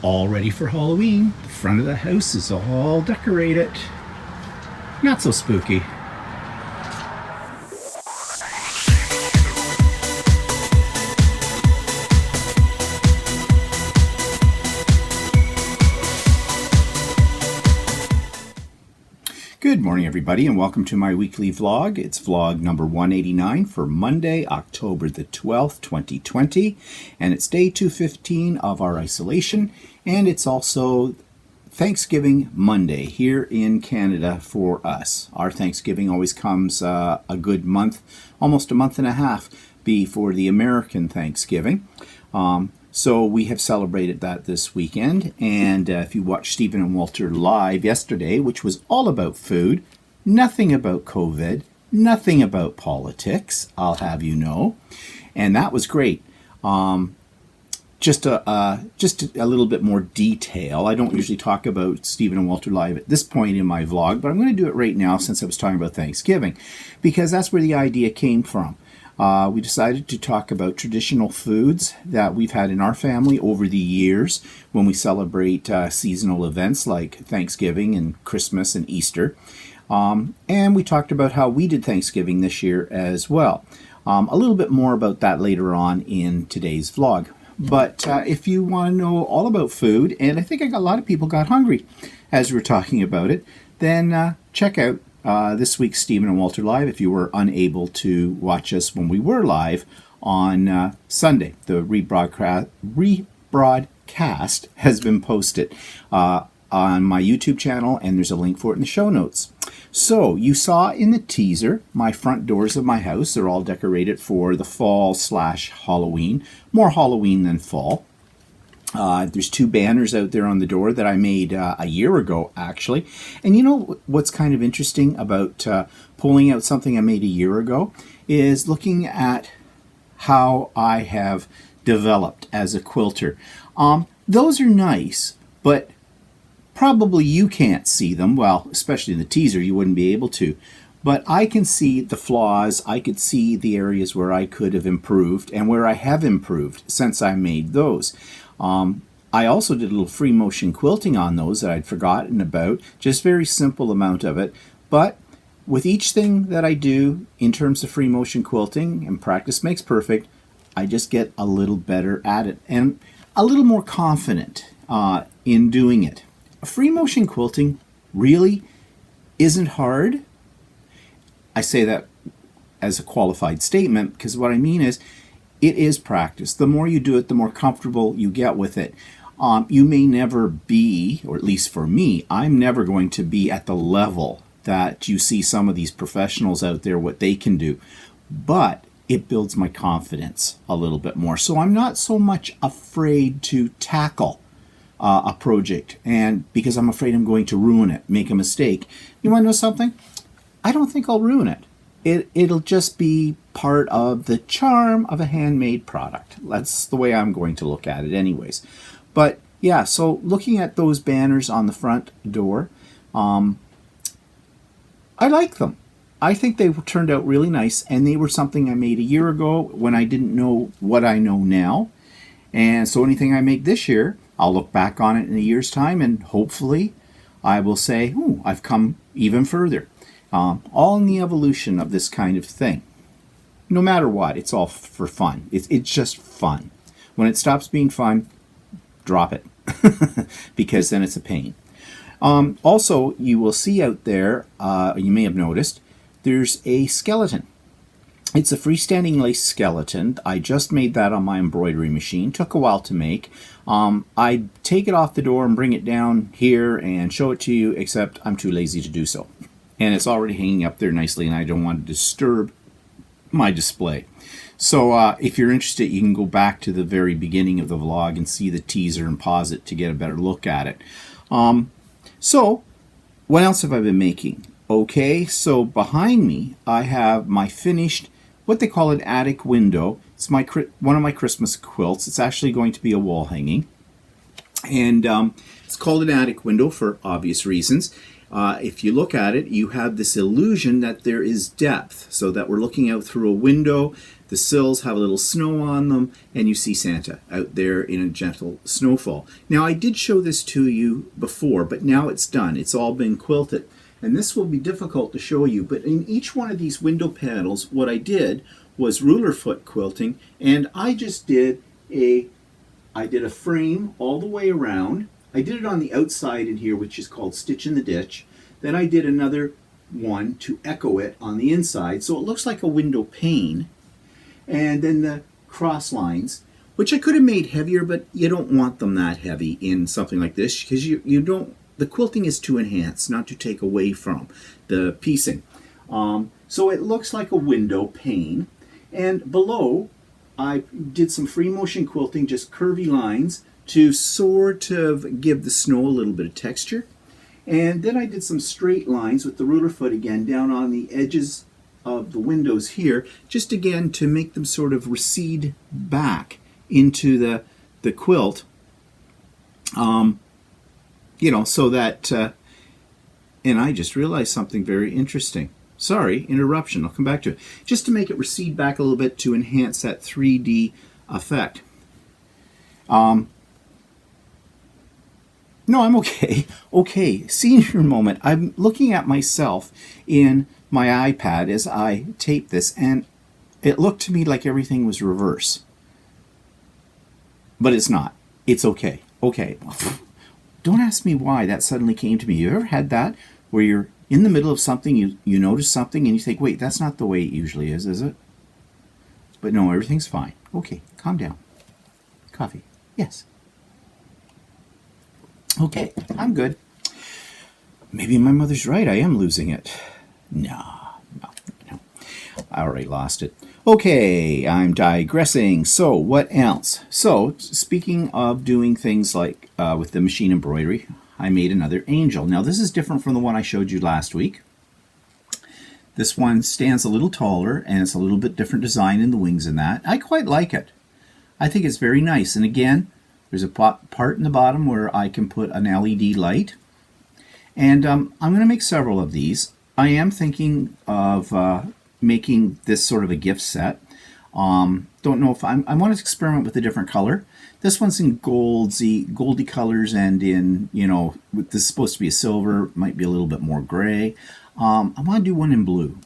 all ready for Halloween. The front of the house is all decorated. Not so spooky. Good morning, everybody, and welcome to my weekly vlog. It's vlog number 189 for Monday, October the 12th, 2020, and it's day 215 of our isolation, and it's also Thanksgiving Monday here in Canada for us. Our Thanksgiving always comes a good month, almost a month and a half before the American Thanksgiving. So we have celebrated that this weekend, and if you watched Stephen and Walter live yesterday, which was all about food, nothing about COVID, nothing about politics, I'll have you know, and that was great. Just a little bit more detail. I don't usually talk about Stephen and Walter live at this point in my vlog, but I'm going to do it right now since I was talking about Thanksgiving, because that's where the idea came from. We decided to talk about traditional foods that we've had in our family over the years when we celebrate seasonal events like Thanksgiving and Christmas and Easter. And we talked about how we did Thanksgiving this year as well. A little bit more about that later on in today's vlog. But if you want to know all about food, and I think a lot of people got hungry as we were talking about it, then check out this week's Stephen and Walter Live if you were unable to watch us when we were live on Sunday. The rebroadcast has been posted on my YouTube channel, and there's a link for it in the show notes. So you saw in the teaser my front doors of my house. They're all decorated for the fall/Halloween, more Halloween than fall. There's two banners out there on the door that I made a year ago, actually. And you know what's kind of interesting about pulling out something I made a year ago is looking at how I have developed as a quilter. Those are nice, but probably you can't see them. Well, especially in the teaser, you wouldn't be able to. But I can see the flaws. I could see the areas where I could have improved and where I have improved since I made those. I also did a little free motion quilting on those that I'd forgotten about, just very simple amount of it. But with each thing that I do in terms of free motion quilting, and practice makes perfect, I just get a little better at it and a little more confident in doing it. Free motion quilting really isn't hard. I say that as a qualified statement because what I mean is it is practice. The more you do it, the more comfortable you get with it. You may never be, or at least for me, I'm never going to be at the level that you see some of these professionals out there, what they can do. But it builds my confidence a little bit more. So I'm not so much afraid to tackle a project, and because I'm afraid I'm going to ruin it, make a mistake. You want to know something? I don't think I'll ruin it. It'll just be part of the charm of a handmade product. That's the way I'm going to look at it anyways. But yeah, so looking at those banners on the front door, I like them. I think they turned out really nice, and they were something I made a year ago when I didn't know what I know now. And so anything I make this year, I'll look back on it in a year's time, and hopefully I will say, ooh, I've come even further. All in the evolution of this kind of thing. No matter what, it's all for fun. It's just fun. When it stops being fun, drop it, because then it's a pain. Also, you will see out there, you may have noticed, there's a skeleton. It's a freestanding lace skeleton. I just made that on my embroidery machine. Took a while to make. I'd take it off the door and bring it down here and show it to you, except I'm too lazy to do so. And it's already hanging up there nicely, and I don't want to disturb my display. So if you're interested, you can go back to the very beginning of the vlog and see the teaser and pause it to get a better look at it. So what else have I been making? Okay, so behind me I have my finished, what they call an attic window. It's one of my Christmas quilts. It's actually going to be a wall hanging. And it's called an attic window for obvious reasons. if you look at it, you have this illusion that there is depth, so that we're looking out through a window. The sills have a little snow on them, and you see Santa out there in a gentle snowfall. Now, I did show this to you before, but now it's done. It's all been quilted. And this will be difficult to show you, but in each one of these window panels, what I did was ruler foot quilting, and I just did a frame all the way around. I did it on the outside in here, which is called Stitch in the Ditch. Then I did another one to echo it on the inside, so it looks like a window pane. And then the cross lines, which I could have made heavier, but you don't want them that heavy in something like this, because you don't, the quilting is to enhance, not to take away from the piecing. So it looks like a window pane. And below, I did some free motion quilting, just curvy lines, to sort of give the snow a little bit of texture. And then I did some straight lines with the ruler foot again down on the edges of the windows here, just again to make them sort of recede back into the quilt, you know, so that, and I just realized something very interesting. Sorry, interruption, I'll come back to it. Just to make it recede back a little bit to enhance that 3D effect. No, I'm okay. Okay, senior moment. I'm looking at myself in my iPad as I tape this, and it looked to me like everything was reverse. But it's not. It's okay. Okay. Don't ask me why that suddenly came to me. You ever had that where you're in the middle of something, you notice something, and you think, wait, that's not the way it usually is it? But no, everything's fine. Okay, calm down. Coffee. Yes. Okay, I'm good. Maybe my mother's right. I am losing it. No. I already lost it. Okay, I'm digressing. So, what else? So, speaking of doing things like with the machine embroidery, I made another angel. Now, this is different from the one I showed you last week. This one stands a little taller, and it's a little bit different design in the wings and that. I quite like it. I think it's very nice. And again, there's a part in the bottom where I can put an LED light. And I'm going to make several of these. I am thinking of making this sort of a gift set. Don't know if I want to experiment with a different color. This one's in goldy colors, and in, you know, this is supposed to be a silver, might be a little bit more gray. I want to do one in blue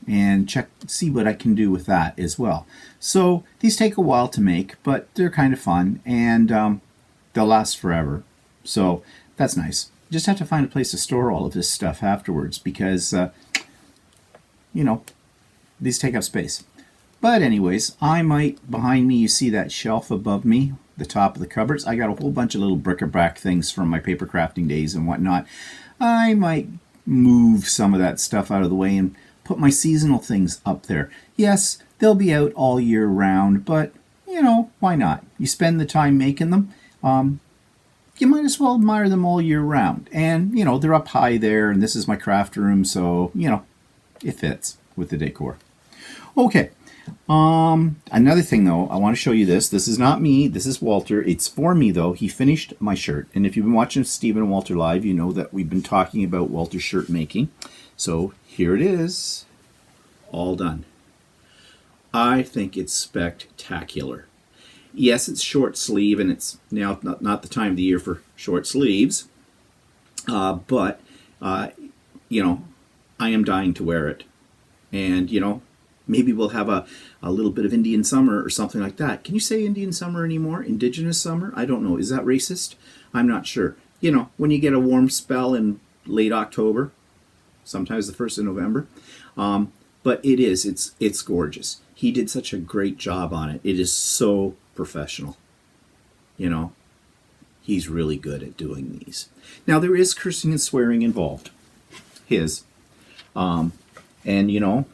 and see what I can do with that as well. So these take a while to make, but they're kind of fun, and they'll last forever. So that's nice. Just have to find a place to store all of this stuff afterwards, because you know, these take up space. But anyways, I might, behind me you see that shelf above me, the top of the cupboards. I got a whole bunch of little bric-a-brac things from my paper crafting days and whatnot. I might move some of that stuff out of the way and put my seasonal things up there. Yes, they'll be out all year round, but you know, why not? You spend the time making them. You might as well admire them all year round. And, you know, they're up high there, and this is my craft room, so, you know, it fits with the decor. Okay. Another thing, though, I want to show you this. This is not me. This is Walter. It's for me, though. He finished my shirt. And if you've been watching Stephen and Walter live, you know that we've been talking about Walter's shirt making. So here it is. All done. I think it's spectacular. Yes, it's short sleeve, and it's now not the time of the year for short sleeves. But you know, I am dying to wear it. And, you know, maybe we'll have a little bit of Indian summer or something like that. Can you say Indian summer anymore? Indigenous summer? I don't know. Is that racist? I'm not sure. You know, when you get a warm spell in late October, sometimes the 1st of November. But it's gorgeous. He did such a great job on it. It is so professional. You know, he's really good at doing these. Now, there is cursing and swearing involved. And, you know,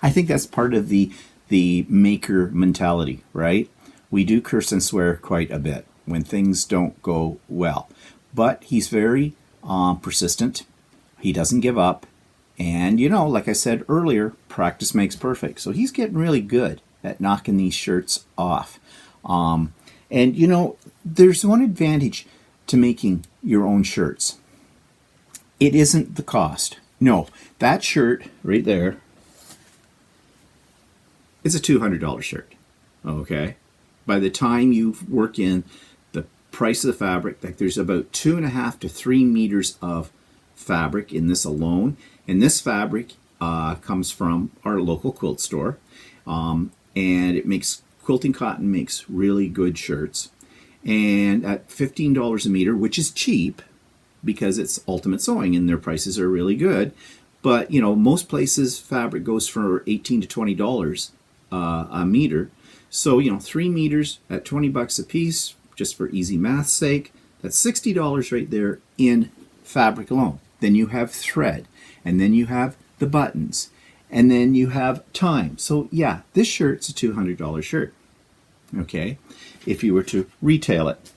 I think that's part of the maker mentality, right? We do curse and swear quite a bit when things don't go well. But he's very persistent. He doesn't give up. And, you know, like I said earlier, practice makes perfect. So he's getting really good at knocking these shirts off. And, you know, there's one advantage to making your own shirts. it isn't the cost. No, that shirt right there is a $200 shirt. Okay? By the time you work in the price of the fabric, like there's about 2.5 to 3 meters of fabric in this alone. And this fabric comes from our local quilt store. And it makes, Quilting Cotton makes really good shirts. And at $15 a meter, which is cheap because it's Ultimate Sewing and their prices are really good. But, you know, most places fabric goes for $18 to $20 a meter. So, you know, 3 meters at 20 bucks a piece, just for easy math's sake, that's $60 right there in fabric alone. Then you have thread, and then you have the buttons, and then you have time. So yeah, this shirt's a $200 shirt, okay, if you were to retail it.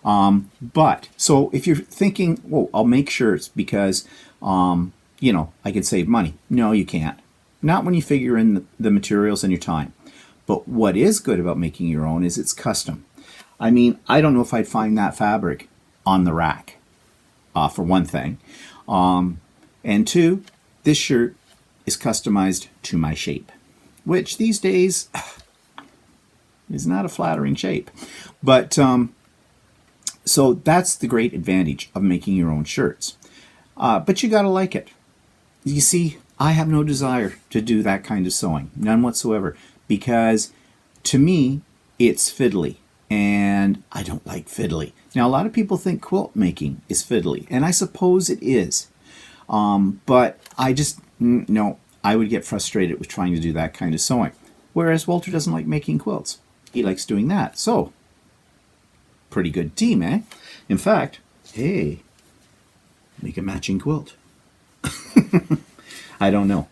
But, so if you're thinking, well, I'll make shirts because, you know, I can save money. No, you can't. Not when you figure in the materials and your time. But what is good about making your own is it's custom. I mean, I don't know if I'd find that fabric on the rack, for one thing. And two, this shirt is customized to my shape, which these days is not a flattering shape. But, so that's the great advantage of making your own shirts. But you gotta like it. You see, I have no desire to do that kind of sewing, none whatsoever. Because to me, it's fiddly, and I don't like fiddly. Now, a lot of people think quilt making is fiddly, and I suppose it is. But I just, no, I would get frustrated with trying to do that kind of sewing. Whereas Walter doesn't like making quilts. He likes doing that. So, pretty good team, eh? In fact, hey, make a matching quilt. I don't know.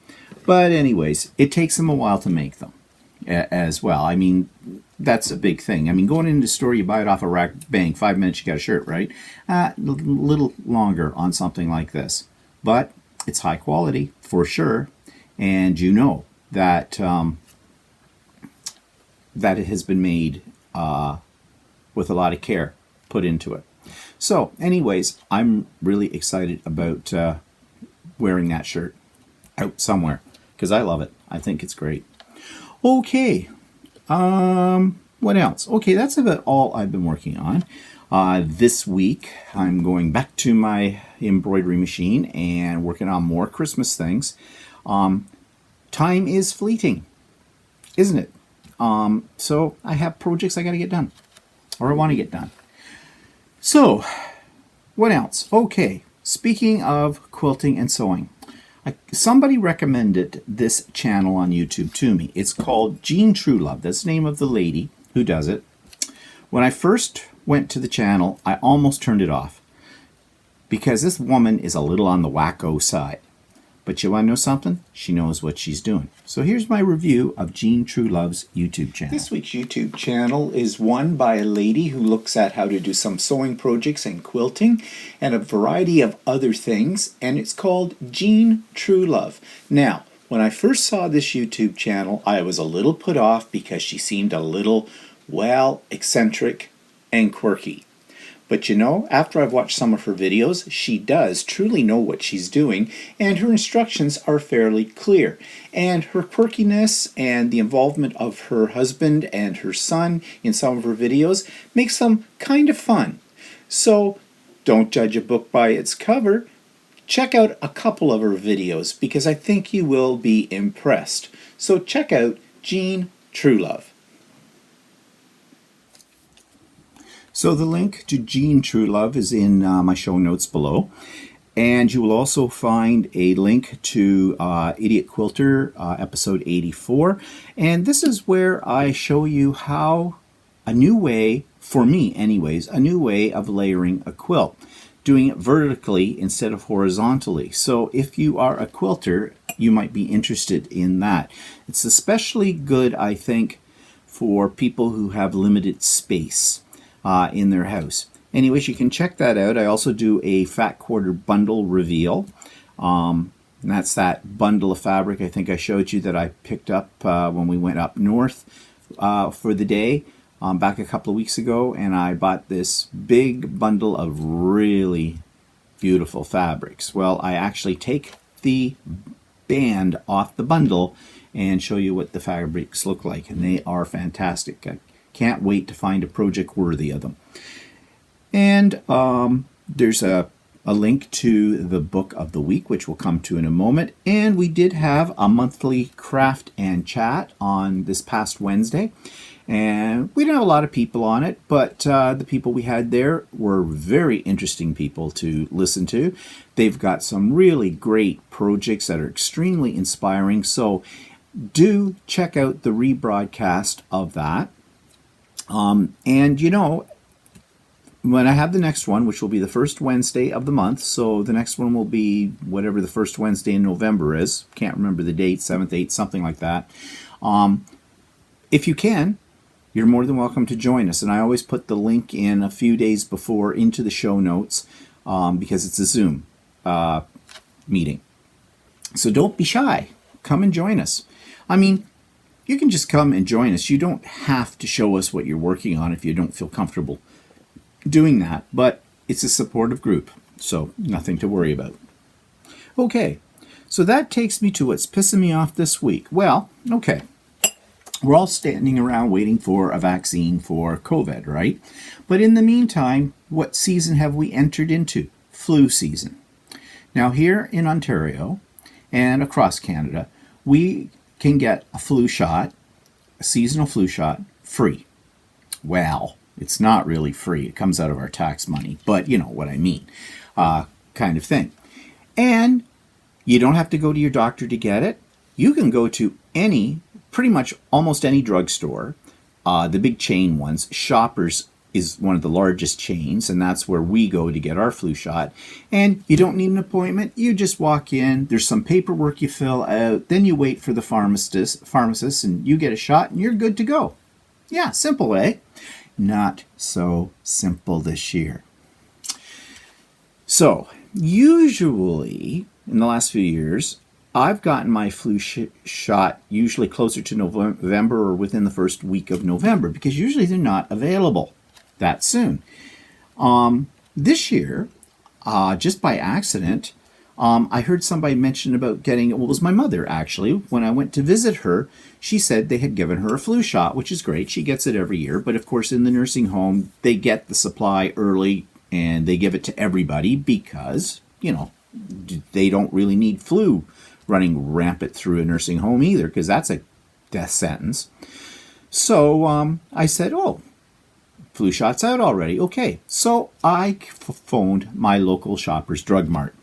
But anyways, it takes them a while to make them as well. I mean, that's a big thing. I mean, going into the store, you buy it off a rack, bang, 5 minutes, you got a shirt, right? A little longer on something like this. But it's high quality, for sure. And you know that, that it has been made with a lot of care put into it. So, anyways, I'm really excited about wearing that shirt out somewhere because I love it. I think it's great. Okay, what else? Okay, that's about all I've been working on. This week, I'm going back to my embroidery machine and working on more Christmas things. Time is fleeting, isn't it? So I have projects I got to get done, or I want to get done. So, what else? Okay, speaking of quilting and sewing, somebody recommended this channel on YouTube to me. It's called Truelove. That's the name of the lady who does it. When I first went to the channel, I almost turned it off because this woman is a little on the wacko side. But you want to know something? She knows what she's doing. So here's my review of Truelove's YouTube channel. This week's YouTube channel is one by a lady who looks at how to do some sewing projects and quilting and a variety of other things, and it's called Truelove. Now, when I first saw this YouTube channel, I was a little put off because she seemed a little, well, eccentric and quirky. But you know, after I've watched some of her videos, she does truly know what she's doing, and her instructions are fairly clear. And her quirkiness and the involvement of her husband and her son in some of her videos makes them kind of fun. So, don't judge a book by its cover. Check out a couple of her videos because I think you will be impressed. So check out Truelove. So the link to Truelove is in my show notes below. And you will also find a link to Idiot Quilter, episode 84. And this is where I show you how a new way, for me anyways, a new way of layering a quilt. Doing it vertically instead of horizontally. So if you are a quilter, you might be interested in that. It's especially good, I think, for people who have limited space in their house. Anyways, you can check that out. I also do a fat quarter bundle reveal. And that's that bundle of fabric I think I showed you that I picked up when we went up north for the day back a couple of weeks ago. And I bought this big bundle of really beautiful fabrics. Well, I actually take the band off the bundle and show you what the fabrics look like, and they are fantastic. I can't wait to find a project worthy of them. And there's a link to the book of the week, which we'll come to in a moment. And we did have a monthly craft and chat on this past Wednesday. And we didn't have a lot of people on it, but the people we had there were very interesting people to listen to. They've got some really great projects that are extremely inspiring. So do check out the rebroadcast of that. And you know, when I have the next one, which will be the first Wednesday of the month, so the next one will be whatever the first Wednesday in November is. Can't remember the date, 7th, 8th, something like that. If you can, you're more than welcome to join us. And I always put the link in a few days before into the show notes because it's a Zoom meeting. So don't be shy. Come and join us. I mean, you can just come and join us. You don't have to show us what you're working on if you don't feel comfortable doing that. But it's a supportive group, so nothing to worry about. Okay, so that takes me to what's pissing me off this week. Well, okay. We're all standing around waiting for a vaccine for COVID, right? But in the meantime, what season have we entered into? Flu season. Now here in Ontario and across Canada, we can get a flu shot, a seasonal flu shot, free. Well, it's not really free. It comes out of our tax money, but you know what I mean, kind of thing. And you don't have to go to your doctor to get it. You can go to pretty much almost any drugstore, the big chain ones. Shoppers is one of the largest chains, and that's where we go to get our flu shot. And you don't need an appointment. You just walk in. There's some paperwork you fill out. Then you wait for the pharmacist, and you get a shot, and you're good to go. Yeah, simple, eh? Not so simple this year. So, usually, in the last few years, I've gotten my flu shot usually closer to November or within the first week of November because usually they're not available that soon. This year, just by accident, I heard somebody mention about getting, well, it was my mother actually. When I went to visit her, she said they had given her a flu shot, which is great. She gets it every year. But of course, in the nursing home, they get the supply early and they give it to everybody because, you know, they don't really need flu running rampant through a nursing home either, because that's a death sentence. So I said, oh, flu shot's out already. Okay. So I phoned my local Shoppers Drug Mart.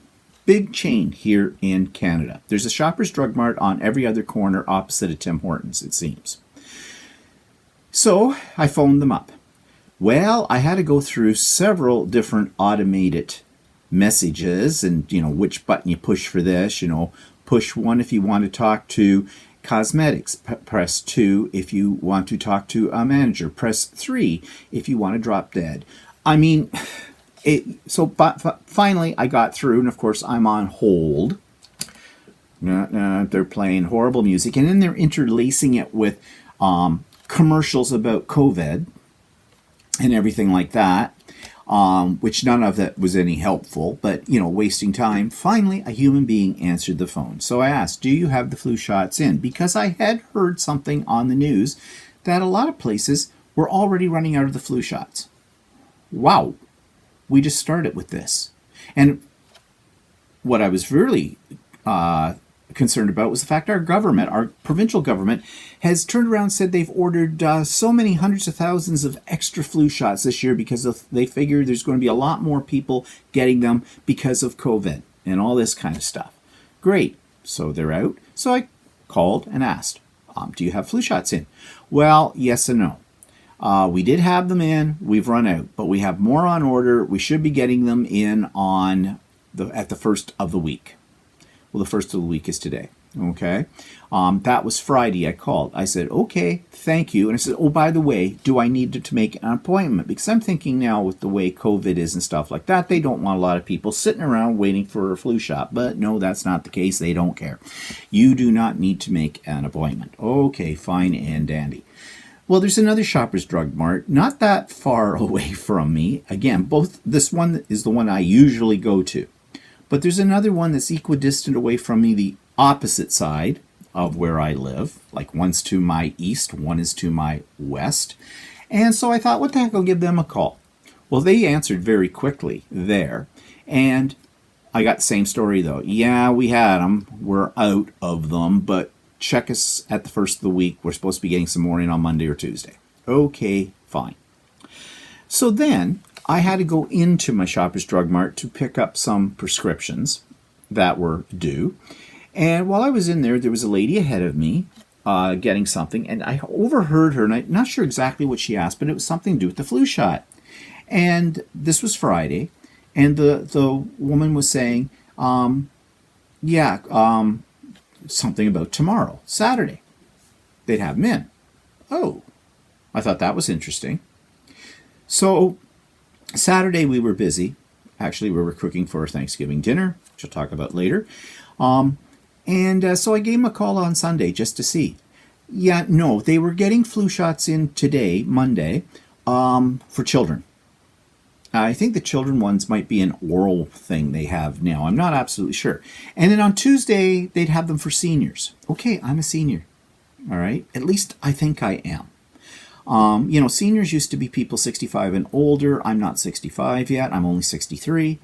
Big chain here in Canada. There's a Shoppers Drug Mart on every other corner opposite of Tim Hortons, it seems. So I phoned them up. Well, I had to go through several different automated messages and, you know, which button you push for this, you know, push 1 if you want to talk to cosmetics, press 2 if you want to talk to a manager, press 3 if you want to drop dead. I mean, finally I got through, and of course I'm on hold. They're playing horrible music, and then they're interlacing it with commercials about COVID and everything like that. Which none of that was any helpful, but, you know, wasting time. Finally, a human being answered the phone. So I asked, do you have the flu shots in? Because I had heard something on the news that a lot of places were already running out of the flu shots. Wow. We just started with this. And what I was really concerned about was the fact our government, our provincial government, has turned around and said they've ordered so many hundreds of thousands of extra flu shots this year because they figure there's going to be a lot more people getting them because of COVID and all this kind of stuff. Great. So they're out. So I called and asked, do you have flu shots in? Well, yes and no. We did have them in. We've run out, but we have more on order. We should be getting them in at the first of the week. Well, the first of the week is today, okay? That was Friday I called. I said, okay, thank you. And I said, oh, by the way, do I need to make an appointment? Because I'm thinking now with the way COVID is and stuff like that, they don't want a lot of people sitting around waiting for a flu shot. But no, that's not the case. They don't care. You do not need to make an appointment. Okay, fine and dandy. Well, there's another Shoppers Drug Mart not that far away from me. Again, this one is the one I usually go to. But there's another one that's equidistant away from me, the opposite side of where I live. Like one's to my east, one is to my west. And so I thought, what the heck, I'll give them a call. Well, they answered very quickly there. And I got the same story, though. Yeah, we had them. We're out of them, but check us at the first of the week. We're supposed to be getting some more in on Monday or Tuesday. Okay, fine. So then I had to go into my Shoppers Drug Mart to pick up some prescriptions that were due. And while I was in there, there was a lady ahead of me getting something, and I overheard her, and I'm not sure exactly what she asked, but it was something to do with the flu shot. And this was Friday, and the woman was saying, something about tomorrow, Saturday. They'd have them in. Oh, I thought that was interesting. So Saturday we were busy. Actually, we were cooking for Thanksgiving dinner, which I'll talk about later. So I gave him a call on Sunday just to see. Yeah, no, they were getting flu shots in today, Monday, for children. I think the children ones might be an oral thing they have now. I'm not absolutely sure. And then on Tuesday, they'd have them for seniors. Okay, I'm a senior. All right, at least I think I am. Seniors used to be people 65 and older. I'm not 65 yet. I'm only 63.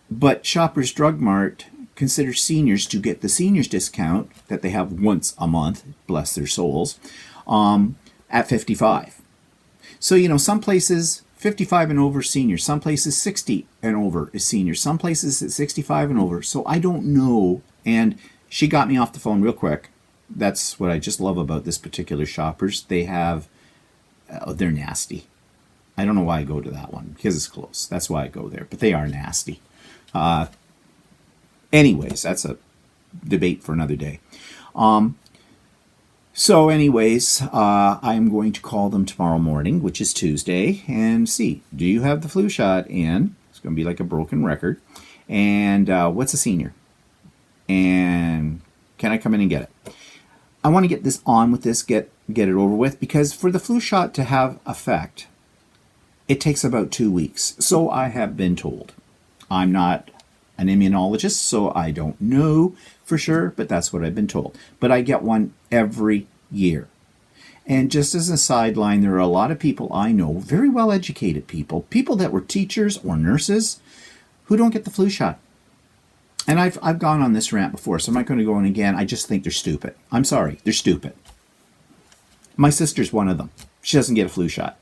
But Shoppers Drug Mart considers seniors to get the seniors discount that they have once a month, bless their souls, at 55. So, some places 55 and over seniors, some places 60 and over is seniors, some places at 65 and over. So I don't know. And she got me off the phone real quick. That's what I just love about this particular Shoppers. They have, they're nasty. I don't know why I go to that one, because it's close. That's why I go there. But they are nasty. Anyways, that's a debate for another day. I'm going to call them tomorrow morning, which is Tuesday, and see, do you have the flu shot in? It's going to be like a broken record. And what's a senior? And can I come in and get it? I want to get this on with this, get it over with, because for the flu shot to have effect, it takes about 2 weeks. So I have been told. I'm not an immunologist, so I don't know for sure, but that's what I've been told. But I get one every year. And just as a sideline, there are a lot of people I know, very well-educated people that were teachers or nurses, who don't get the flu shot. And I've gone on this rant before, so I'm not going to go on again. I just think they're stupid. I'm sorry, they're stupid. My sister's one of them. She doesn't get a flu shot.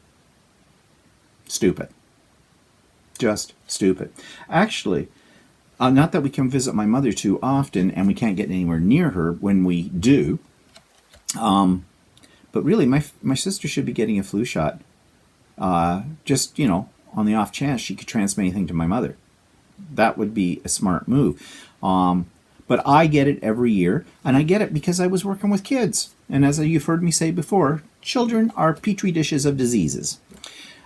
Stupid. Just stupid. Actually, not that we can visit my mother too often, and we can't get anywhere near her when we do. But really, my sister should be getting a flu shot. Just, on the off chance she could transmit anything to my mother. That would be a smart move. But I get it every year, and I get it because I was working with kids. And as you've heard me say before, children are petri dishes of diseases.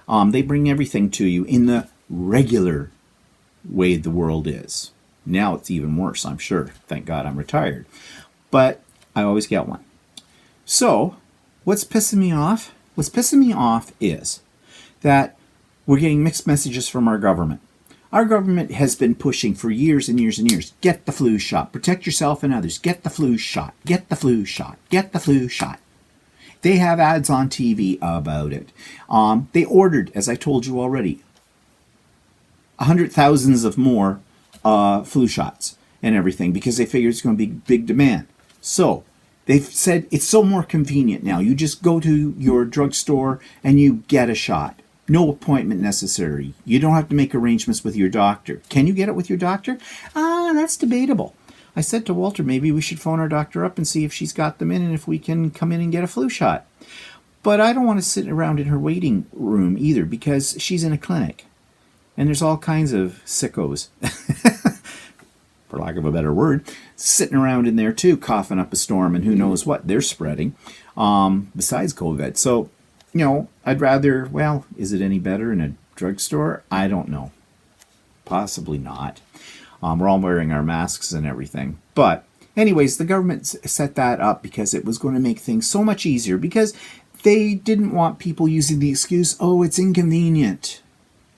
They bring everything to you in the regular way the world is. Now it's even worse, I'm sure. Thank God I'm retired. But I always get one. So, what's pissing me off? What's pissing me off is that we're getting mixed messages from our government. Our government has been pushing for years and years and years. Get the flu shot. Protect yourself and others. Get the flu shot. Get the flu shot. Get the flu shot. They have ads on TV about it. They ordered, as I told you already, 100,000s of more flu shots and everything because they figure it's going to be big demand. So they've said it's so more convenient now. You just go to your drugstore and you get a shot. No appointment necessary. You don't have to make arrangements with your doctor. Can you get it with your doctor? That's debatable. I said to Walter, maybe we should phone our doctor up and see if she's got them in and if we can come in and get a flu shot. But I don't want to sit around in her waiting room either because she's in a clinic. And there's all kinds of sickos, for lack of a better word, sitting around in there too, coughing up a storm and who knows what they're spreading besides COVID. So, I'd rather, is it any better in a drugstore? I don't know. Possibly not. We're all wearing our masks and everything. But Anyways, the government set that up because it was going to make things so much easier, because they didn't want people using the excuse, oh, it's inconvenient.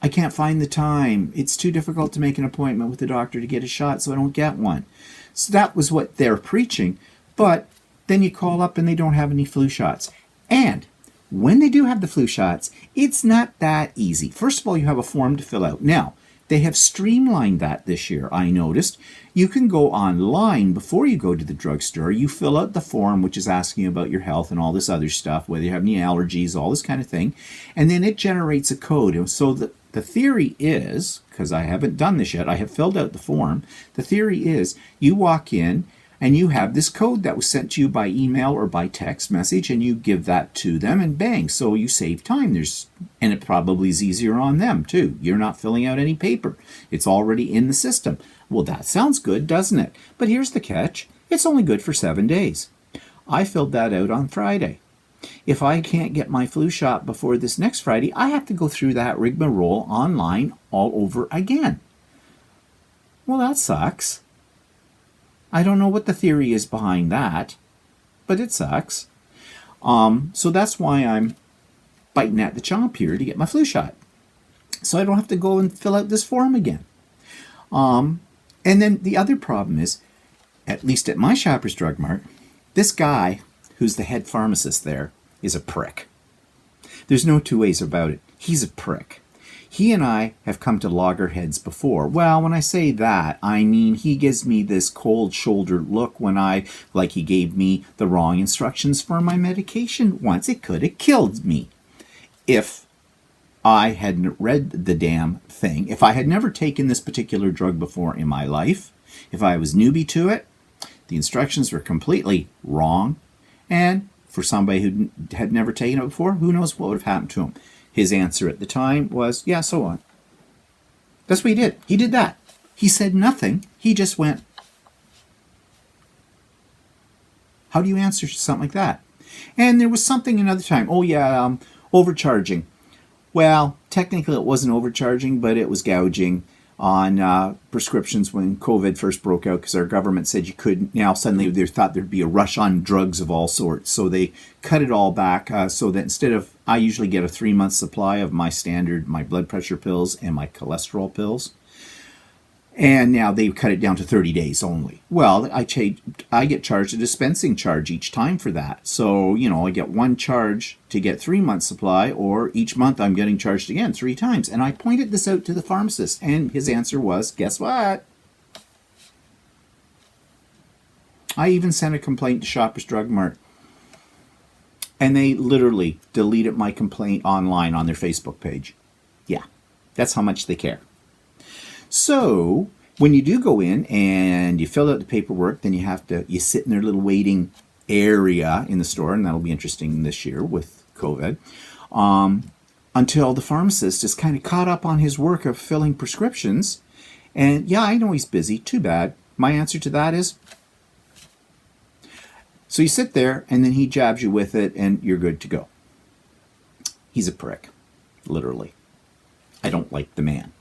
I can't find the time. It's too difficult to make an appointment with the doctor to get a shot, so I don't get one. So that was what they're preaching. But then you call up and they don't have any flu shots. And when they do have the flu shots, it's not that easy. First of all, you have a form to fill out. Now, they have streamlined that this year, I noticed. You can go online before you go to the drugstore. You fill out the form, which is asking about your health and all this other stuff, whether you have any allergies, all this kind of thing. And then it generates a code. And so the theory is, because I haven't done this yet, I have filled out the form. The theory is you walk in and you have this code that was sent to you by email or by text message, and you give that to them, and bang, so you save time. And it probably is easier on them too. You're not filling out any paper. It's already in the system. Well, that sounds good, doesn't it? But here's the catch. It's only good for 7 days. I filled that out on Friday. If I can't get my flu shot before this next Friday, I have to go through that rigmarole online all over again. Well, that sucks. I don't know what the theory is behind that, but it sucks. So that's why I'm biting at the chomp here to get my flu shot, so I don't have to go and fill out this form again. And then the other problem is, at least at my Shoppers Drug Mart, this guy who's the head pharmacist there is a prick. There's no two ways about it. He's a prick. He and I have come to loggerheads before. Well, when I say that, I mean he gives me this cold-shouldered look when like he gave me the wrong instructions for my medication once. It could have killed me if I hadn't read the damn thing. If I had never taken this particular drug before in my life, if I was newbie to it, the instructions were completely wrong. And for somebody who had never taken it before, who knows what would have happened to him. His answer at the time was, yeah, so on. That's what he did. He did that. He said nothing. He just went. How do you answer something like that? And there was something another time. Oh, yeah, overcharging. Well, technically it wasn't overcharging, but it was gouging on prescriptions when COVID first broke out, because our government said you couldn't. Now suddenly they thought there'd be a rush on drugs of all sorts, so they cut it all back, so that instead of, I usually get a 3-month supply of my blood pressure pills and my cholesterol pills, and now they cut it down to 30 days only. Well, I get charged a dispensing charge each time for that. So, I get one charge to get 3 months supply, or each month I'm getting charged again 3 times. And I pointed this out to the pharmacist, and his answer was, guess what? I even sent a complaint to Shoppers Drug Mart, and they literally deleted my complaint online on their Facebook page. Yeah, that's how much they care. So when you do go in and you fill out the paperwork, then you sit in their little waiting area in the store, and that'll be interesting this year with COVID, until the pharmacist is kind of caught up on his work of filling prescriptions. And yeah, I know he's busy. Too bad. My answer to that is, so you sit there and then he jabs you with it and you're good to go. He's a prick, literally. I don't like the man.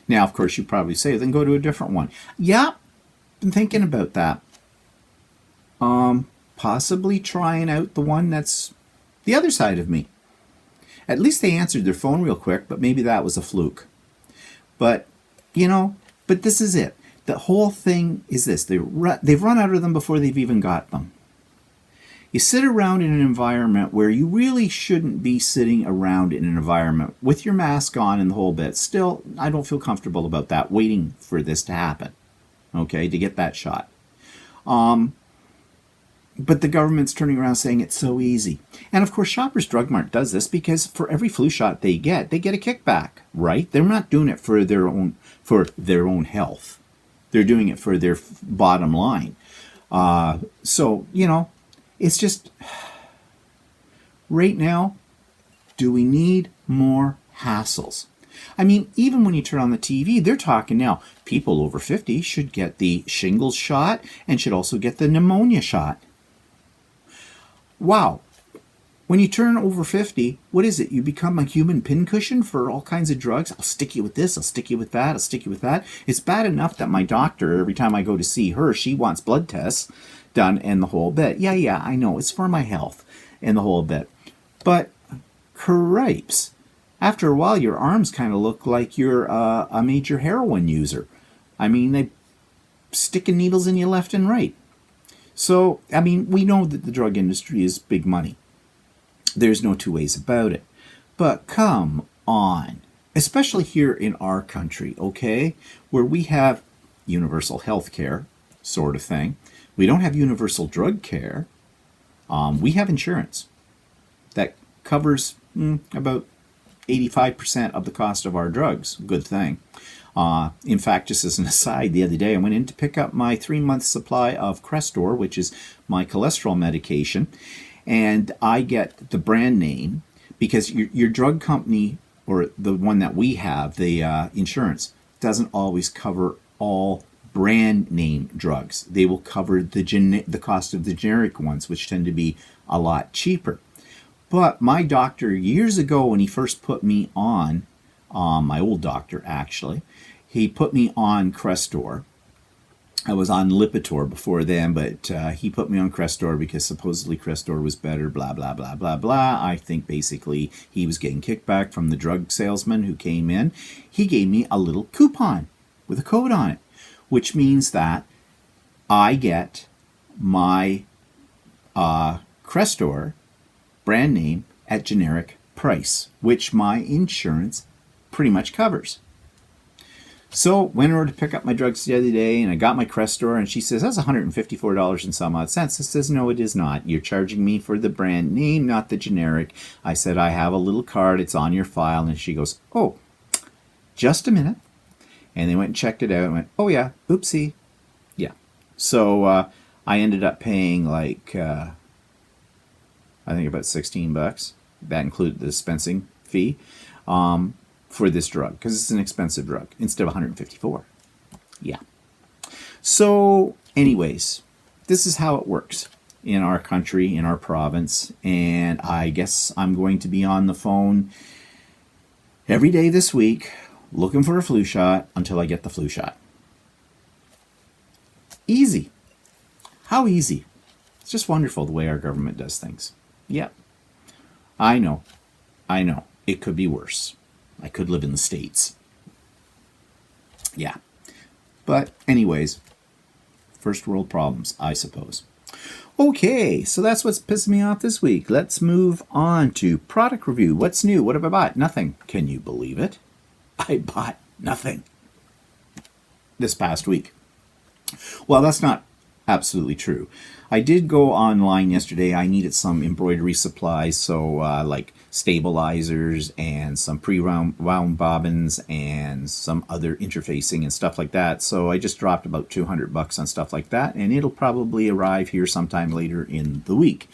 Now, of course, you probably say, then go to a different one. Yeah, been thinking about that. Possibly trying out the one that's the other side of me. At least they answered their phone real quick, but maybe that was a fluke. But, but this is it. The whole thing is this. They've run out of them before they've even got them. You sit around in an environment where you really shouldn't be sitting around in an environment with your mask on and the whole bit. Still, I don't feel comfortable about that, waiting for this to happen, okay, to get that shot. But the government's turning around saying it's so easy. And of course, Shoppers Drug Mart does this because for every flu shot they get a kickback, right? They're not doing it for their own health. They're doing it for their bottom line. So, it's just, right now, do we need more hassles? I mean, even when you turn on the TV, they're talking now, people over 50 should get the shingles shot and should also get the pneumonia shot. Wow. when you turn over 50, what is it? You become a human pincushion for all kinds of drugs. I'll stick you with this, I'll stick you with that, I'll stick you with that. It's bad enough that my doctor, every time I go to see her, she wants blood tests done and the whole bit. Yeah, I know, it's for my health and the whole bit. But, cripes, after a while your arms kind of look like you're a major heroin user. I mean, they sticking needles in you left and right. So, I mean, we know that the drug industry is big money. There's no two ways about it. But come on, especially here in our country, okay, where we have universal health care, sort of thing. We don't have universal drug care. We have insurance that covers about 85% of the cost of our drugs. Good thing. In fact, just as an aside, the other day I went in to pick up my 3-month supply of Crestor, which is my cholesterol medication, and I get the brand name because your drug company, or the one that we have, the insurance, doesn't always cover all brand name drugs. They will cover the cost of the generic ones, which tend to be a lot cheaper. But my doctor, years ago when he first put me on, my old doctor actually, he put me on Crestor. I was on Lipitor before then, but he put me on Crestor because supposedly Crestor was better, blah, blah, blah, blah, blah. I think basically he was getting kickback from the drug salesman who came in. He gave me a little coupon with a code on it, which means that I get my Crestor brand name at generic price, which my insurance pretty much covers. So went over to pick up my drugs the other day, and I got my Crestor, and she says, that's $154 and some odd cents. I says, no, it is not. You're charging me for the brand name, not the generic. I said, I have a little card. It's on your file. And she goes, oh, just a minute. And they went and checked it out and went, oh, yeah, oopsie. Yeah. So I ended up paying like, I think about $16. That included the dispensing fee. For this drug, because it's an expensive drug, instead of 154. Yeah. So, anyways, this is how it works in our country, in our province, and I guess I'm going to be on the phone every day this week looking for a flu shot until I get the flu shot. Easy. How easy. It's just wonderful the way our government does things. Yeah. I know. It could be worse. I could live in the States. Yeah. But anyways, first world problems, I suppose. Okay, so that's what's pissing me off this week. Let's move on to product review. What's new? What have I bought? Nothing. Can you believe it? I bought nothing this past week. Well, that's not absolutely true. I did go online yesterday. I needed some embroidery supplies, so like stabilizers and some pre-wound bobbins and some other interfacing and stuff like that. So I just dropped about $200 on stuff like that, and it'll probably arrive here sometime later in the week.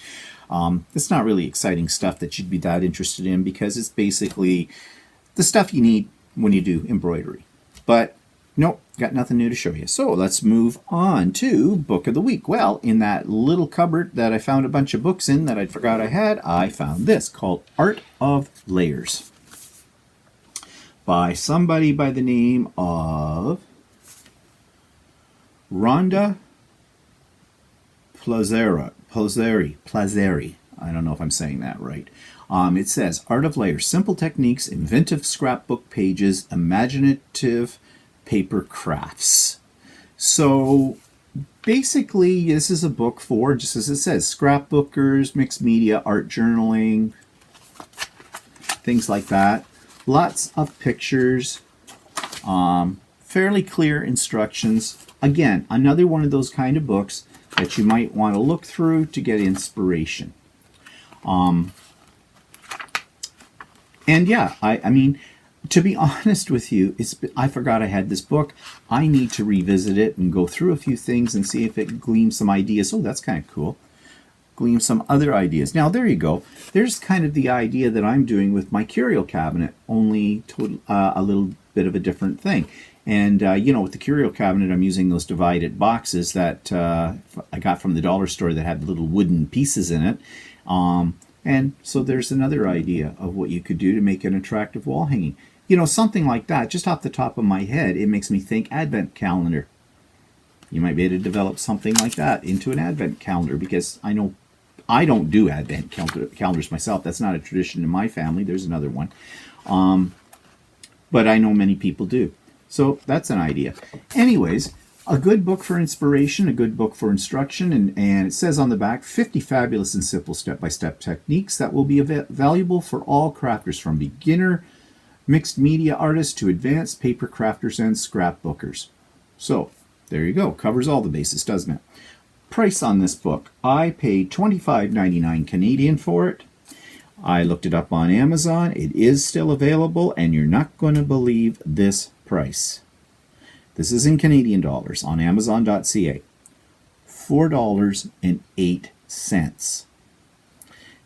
It's not really exciting stuff that you'd be that interested in because it's basically the stuff you need when you do embroidery. But nope, got nothing new to show you. So let's move on to Book of the Week. Well, in that little cupboard that I found a bunch of books in that I forgot I had, I found this called Art of Layers by somebody by the name of Ronda Palazzari. I don't know if I'm saying that right. It says, Art of Layers, simple techniques, inventive scrapbook pages, imaginative paper crafts. So basically, this is a book for, just as it says, scrapbookers, mixed media, art journaling, things like that. Lots of pictures, fairly clear instructions. Again, another one of those kind of books that you might want to look through to get inspiration. And yeah, I mean, to be honest with you, I forgot I had this book. I need to revisit it and go through a few things and see if it gleams some ideas. Oh, that's kind of cool. Gleam some other ideas. Now, there you go. There's kind of the idea that I'm doing with my curio cabinet, only a little bit of a different thing. And, with the curio cabinet, I'm using those divided boxes that I got from the dollar store that had little wooden pieces in it. And so there's another idea of what you could do to make an attractive wall hanging. You know, something like that, just off the top of my head, it makes me think advent calendar. You might be able to develop something like that into an advent calendar, because I know I don't do advent calendars myself. That's not a tradition in my family. There's another one. But I know many people do. So that's an idea. Anyways, a good book for inspiration, a good book for instruction, and it says on the back, 50 fabulous and simple step-by-step techniques that will be valuable for all crafters, from beginner mixed media artists to advanced paper crafters and scrapbookers. So there you go. Covers all the bases, doesn't it? Price on this book. I paid $25.99 Canadian for it. I looked it up on Amazon. It is still available, and you're not going to believe this price. This is in Canadian dollars on Amazon.ca. $4.08.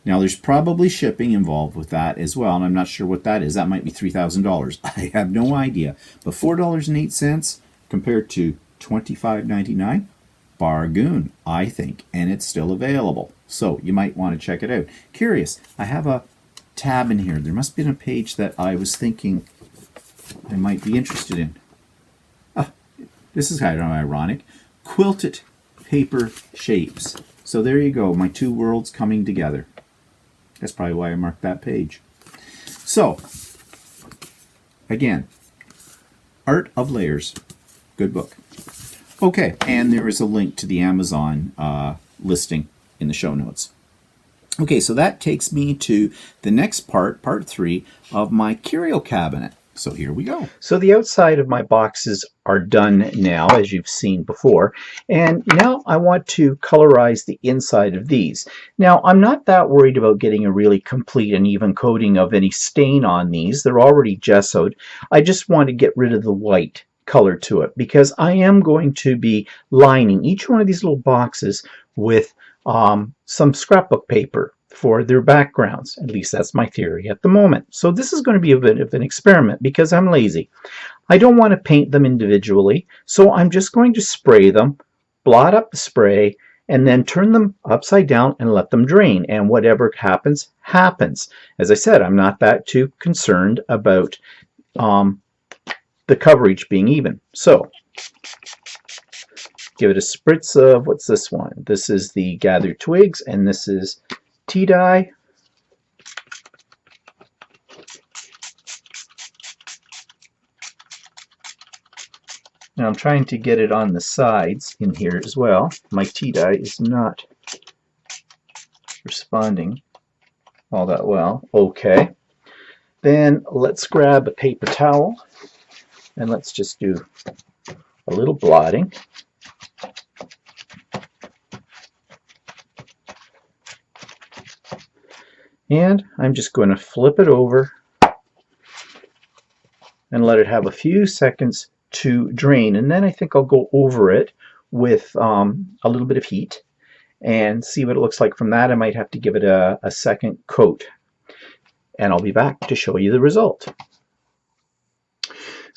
Now, there's probably shipping involved with that as well, and I'm not sure what that is. That might be $3,000. I have no idea. But $4.08 compared to $25.99, bargain, I think, and it's still available. So you might want to check it out. Curious, I have a tab in here. There must have been a page that I was thinking I might be interested in. This is kind of ironic. Quilted paper shapes. So there you go, my two worlds coming together. That's probably why I marked that page. So, again, Art of Layers. Good book. Okay, and there is a link to the Amazon listing in the show notes. Okay, so that takes me to the next part, part 3, of my curio cabinet. So here we go. So the outside of my boxes are done now, as you've seen before. And now I want to colorize the inside of these. Now, I'm not that worried about getting a really complete and even coating of any stain on these. They're already gessoed. I just want to get rid of the white color to it, because I am going to be lining each one of these little boxes with some scrapbook paper for their backgrounds. At least that's my theory at the moment. So this is going to be a bit of an experiment, because I'm lazy. I don't want to paint them individually, so I'm just going to spray them, blot up the spray, and then turn them upside down and let them drain. And whatever happens, happens. As I said, I'm not that too concerned about the coverage being even. So give it a spritz of, what's this one? This is the Gathered Twigs, and this is tea dye. Now I'm trying to get it on the sides in here as well. My tea dye is not responding all that well. Okay. Then let's grab a paper towel and let's just do a little blotting. And I'm just going to flip it over and let it have a few seconds to drain. And then I think I'll go over it with a little bit of heat and see what it looks like from that. I might have to give it a second coat. And I'll be back to show you the result.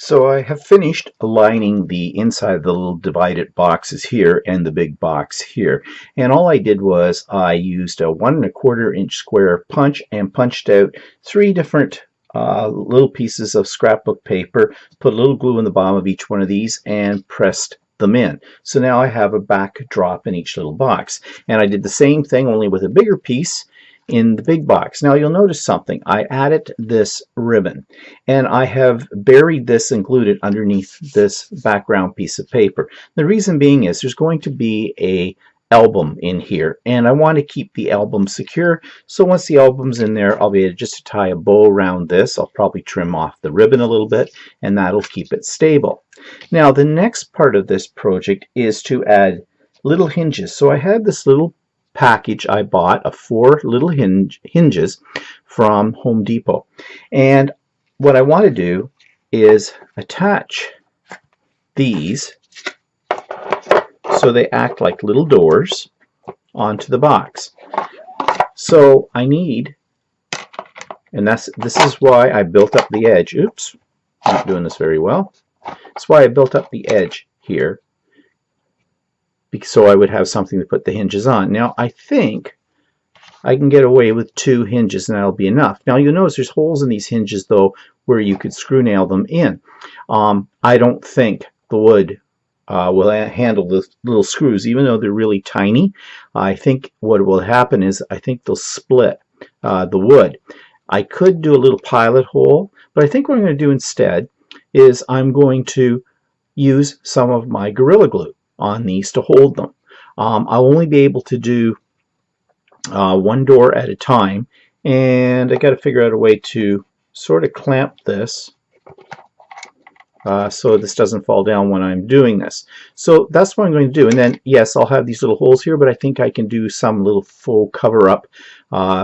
So I have finished lining the inside of the little divided boxes here and the big box here. And all I did was I used a 1¼ inch square punch and punched out 3 different little pieces of scrapbook paper, put a little glue in the bottom of each one of these, and pressed them in. So now I have a backdrop in each little box. And I did the same thing, only with a bigger piece in the big box. Now you'll notice something. I added this ribbon, and I have buried this and glued it underneath this background piece of paper. The reason being is there's going to be a album in here, and I want to keep the album secure. So once the album's in there, I'll be able just to tie a bow around this. I'll probably trim off the ribbon a little bit, and that'll keep it stable. Now the next part of this project is to add little hinges. So I had this little package I bought of 4 little hinges from Home Depot, and what I want to do is attach these so they act like little doors onto the box. So I need, and this is why I built up the edge. Oops, not doing this very well. That's why I built up the edge here, so I would have something to put the hinges on. Now I think I can get away with 2 hinges and that'll be enough. Now you'll notice there's holes in these hinges though where you could screw nail them in. I don't think the wood will handle the little screws, even though they're really tiny. I think what will happen is I think they'll split the wood. I could do a little pilot hole, but I think what I'm going to do instead is I'm going to use some of my Gorilla Glue on these to hold them. I'll only be able to do one door at a time, and I got to figure out a way to sort of clamp this so this doesn't fall down when I'm doing this. So that's what I'm going to do. And then, yes, I'll have these little holes here, but I think I can do some little faux cover-up,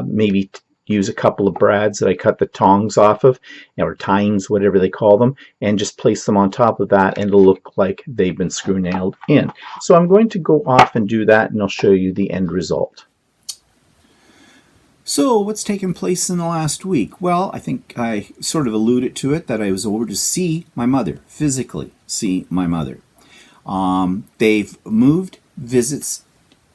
maybe use a couple of brads that I cut the tongs off of, or tines, whatever they call them, and just place them on top of that, and it'll look like they've been screw nailed in. So I'm going to go off and do that, and I'll show you the end result. So what's taken place in the last week? Well, I think I sort of alluded to it, that I was over to see my mother, physically see my mother. They've moved visits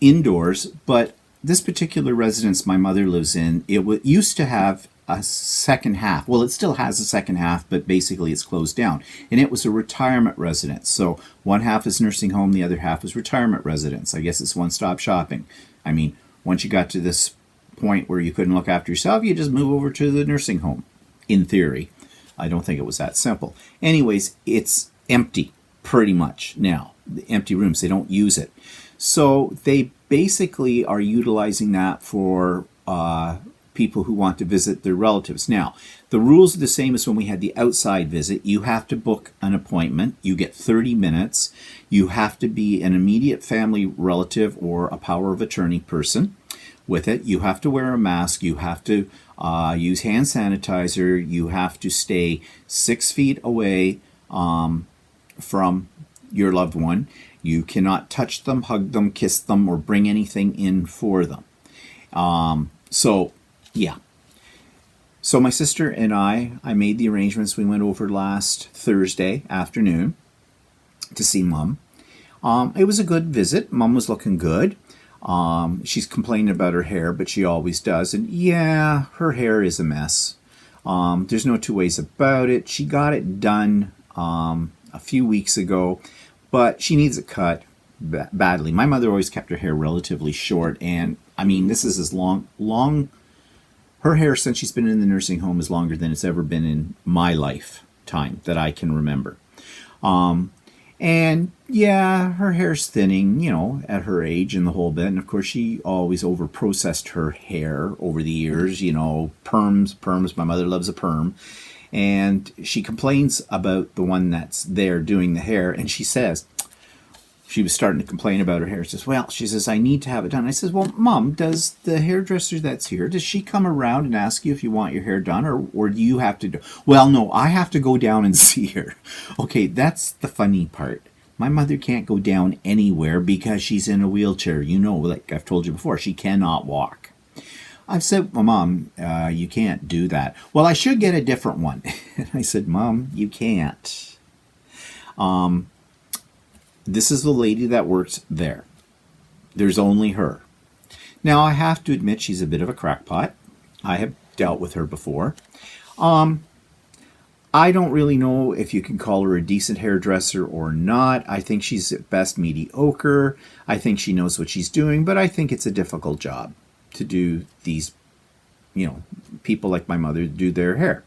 indoors, but this particular residence my mother lives in, it used to have a second half. Well, it still has a second half, but basically it's closed down. And it was a retirement residence. So one half is nursing home, the other half is retirement residence. I guess it's one-stop shopping. I mean, once you got to this point where you couldn't look after yourself, you just move over to the nursing home, in theory. I don't think it was that simple. Anyways, it's empty pretty much now. The empty rooms, they don't use it. So they basically are utilizing that for people who want to visit their relatives. Now, the rules are the same as when we had the outside visit. You have to book an appointment. You get 30 minutes. You have to be an immediate family relative or a power of attorney person with it. You have to wear a mask. You have to use hand sanitizer. You have to stay 6 feet away from your loved one. You cannot touch them, hug them, kiss them, or bring anything in for them. Yeah. So my sister and I made the arrangements. We went over last Thursday afternoon to see Mom. It was a good visit. Mom was looking good. She's complaining about her hair, but she always does. And yeah, her hair is a mess. There's no two ways about it. She got it done a few weeks ago, but she needs it cut badly. My mother always kept her hair relatively short, and I mean, this is as long. Her hair, since she's been in the nursing home, is longer than it's ever been in my lifetime that I can remember. And yeah, her hair's thinning, at her age and the whole bit. And of course, she always over-processed her hair over the years, perms. My mother loves a perm. And she complains about the one that's there doing the hair. And she says, she was starting to complain about her hair. She says, I need to have it done. I says, well, Mom, does the hairdresser that's here, does she come around and ask you if you want your hair done, or do you have to do? Well, no, I have to go down and see her. Okay, that's the funny part. My mother can't go down anywhere because she's in a wheelchair. Like I've told you before, she cannot walk. I've said, well, Mom, you can't do that. Well, I should get a different one. And I said, Mom, you can't. This is the lady that works there. There's only her. Now, I have to admit she's a bit of a crackpot. I have dealt with her before. I don't really know if you can call her a decent hairdresser or not. I think she's at best mediocre. I think she knows what she's doing, but I think it's a difficult job to do these, people like my mother do their hair.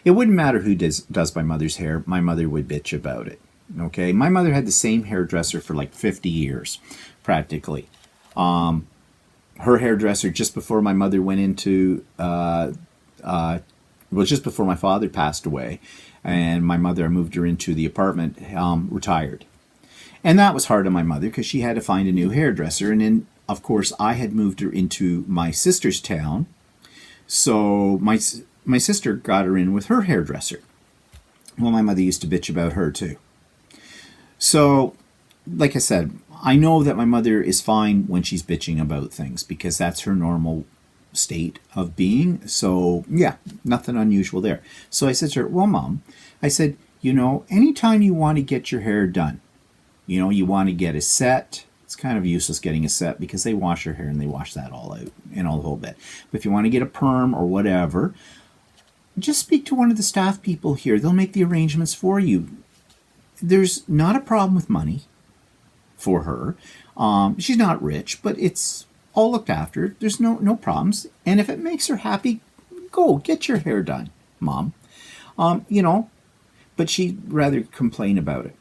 It wouldn't matter who does my mother's hair. My mother would bitch about it. Okay, my mother had the same hairdresser for like 50 years, practically. Her hairdresser just before my mother went into, just before my father passed away, and my mother moved her into the apartment, retired. And that was hard on my mother because she had to find a new hairdresser. And then, of course, I had moved her into my sister's town. So my sister got her in with her hairdresser. Well, my mother used to bitch about her too. So, like I said, I know that my mother is fine when she's bitching about things because that's her normal state of being. So, yeah, nothing unusual there. So I said to her, well, Mom, I said, anytime you want to get your hair done, you want to get a set, it's kind of useless getting a set because they wash your hair and they wash that all out and all the whole bit. But if you want to get a perm or whatever, just speak to one of the staff people here. They'll make the arrangements for you. There's not a problem with money for her. She's not rich, but it's all looked after. There's no problems. And if it makes her happy, go get your hair done, Mom. But she'd rather complain about it.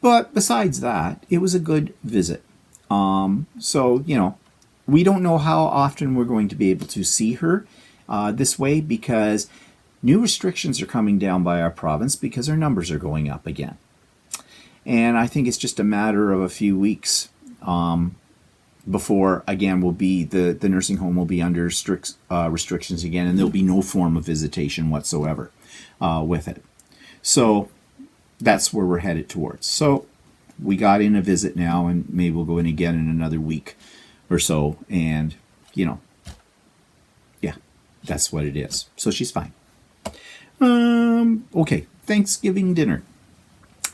But besides that, it was a good visit. We don't know how often we're going to be able to see her this way because new restrictions are coming down by our province because our numbers are going up again. And I think it's just a matter of a few weeks before, again, the nursing home will be under strict restrictions again, and there'll be no form of visitation whatsoever with it. So that's where we're headed towards. So we got in a visit now, and maybe we'll go in again in another week or so. And, that's what it is. So she's fine. Okay, Thanksgiving dinner.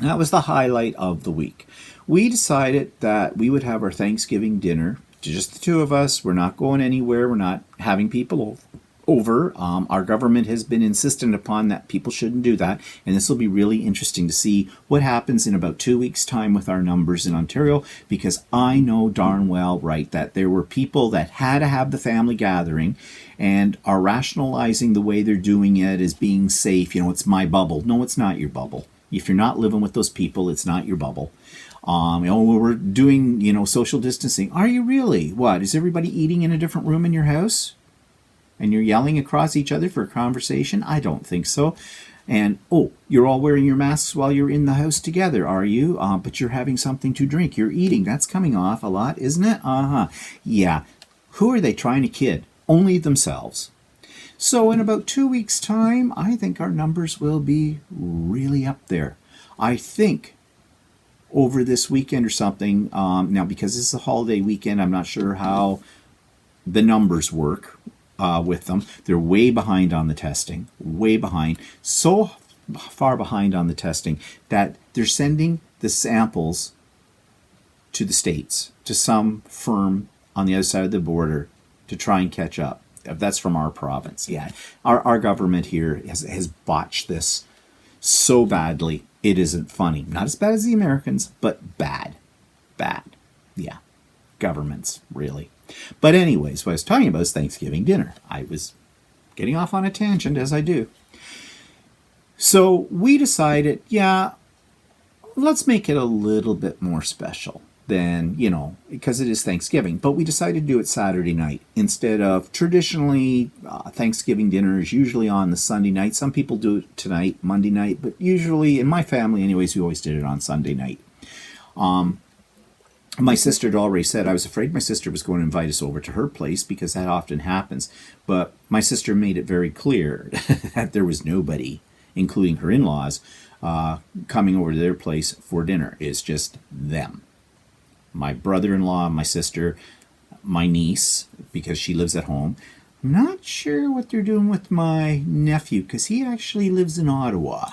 That was the highlight of the week. We decided that we would have our Thanksgiving dinner, just the two of us. We're not going anywhere. We're not having people over. Our government has been insistent upon that people shouldn't do that. And this will be really interesting to see what happens in about 2 weeks' time with our numbers in Ontario, because I know darn well, right, that there were people that had to have the family gathering and are rationalizing the way they're doing it as being safe. It's my bubble. No, it's not your bubble. If you're not living with those people, it's not your bubble. We're doing, social distancing. Are you really? What? Is everybody eating in a different room in your house? And you're yelling across each other for a conversation? I don't think so. And, you're all wearing your masks while you're in the house together, are you? But you're having something to drink. You're eating. That's coming off a lot, isn't it? Yeah. Who are they trying to kid? Only themselves. So in about 2 weeks' time, I think our numbers will be really up there. I think over this weekend or something, now because this is a holiday weekend, I'm not sure how the numbers work with them. They're way behind on the testing, way behind. So far behind on the testing that they're sending the samples to the States, to some firm on the other side of the border to try and catch up. That's from our province. Yeah, our government here has botched this so badly, it isn't funny. Not as bad as the Americans, but bad. Yeah, governments, really. But anyways, what I was talking about is Thanksgiving dinner. I was getting off on a tangent, as I do. So we decided, let's make it a little bit more special than, because it is Thanksgiving. But we decided to do it Saturday night instead of traditionally Thanksgiving dinner is usually on the Sunday night. Some people do it tonight, Monday night, but usually, in my family anyways, we always did it on Sunday night. My sister had already said, I was afraid my sister was going to invite us over to her place because that often happens. But my sister made it very clear that there was nobody, including her in-laws, coming over to their place for dinner. It's just them. My brother-in-law, my sister, my niece, because she lives at home. I'm not sure what they're doing with my nephew, because he actually lives in Ottawa.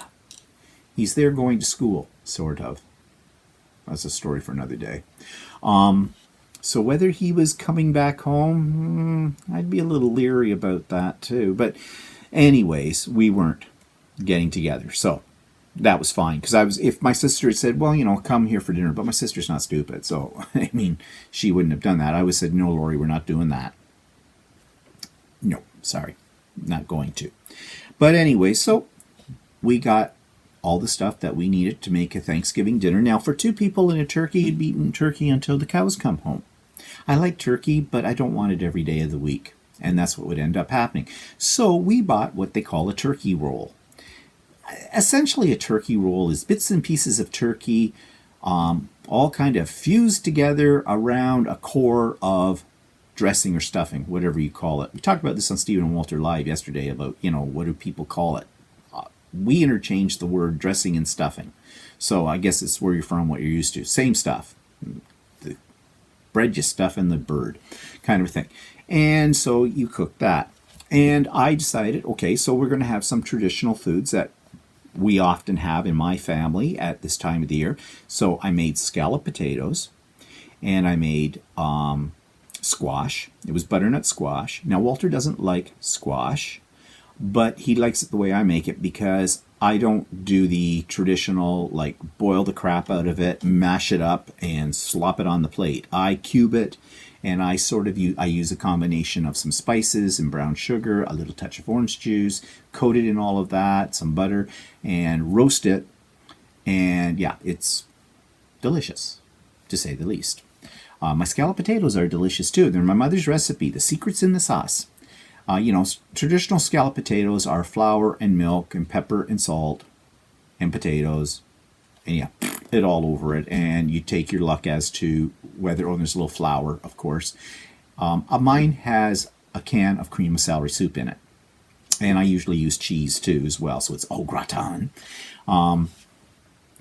He's there going to school, sort of. That's a story for another day. So whether he was coming back home, I'd be a little leery about that too. But anyways, we weren't getting together. So that was fine. Because if my sister had said, well, come here for dinner. But my sister's not stupid. So, she wouldn't have done that. I would have said, no, Lori, we're not doing that. No, sorry. Not going to. But anyway, so we got all the stuff that we needed to make a Thanksgiving dinner. Now, for 2 people and a turkey, you'd be eating turkey until the cows come home. I like turkey, but I don't want it every day of the week. And that's what would end up happening. So we bought what they call a turkey roll. Essentially, a turkey roll is bits and pieces of turkey, all kind of fused together around a core of dressing or stuffing, whatever you call it. We talked about this on Stephen and Walter Live yesterday about, what do people call it? We interchanged the word dressing and stuffing. So I guess it's where you're from, what you're used to. Same stuff. The bread you stuff in the bird kind of thing. And so you cook that. And I decided, okay, so we're going to have some traditional foods that we often have in my family at this time of the year. So I made scalloped potatoes. and I made squash. It was butternut squash. Now, Walter doesn't like squash, but he likes it the way I make it because I don't do the traditional, like, boil the crap out of it, mash it up, and slop it on the plate. I cube it, and I use a combination of some spices and brown sugar, a little touch of orange juice, coat it in all of that, some butter, and roast it. And yeah, it's delicious, to say the least. My scalloped potatoes are delicious too. They're my mother's recipe. The secret's in the sauce. Traditional scalloped potatoes are flour and milk and pepper and salt and potatoes, and yeah, it all over it. And you take your luck as to whether, there's a little flour, of course. Mine has a can of cream of celery soup in it, and I usually use cheese too as well, so it's au gratin.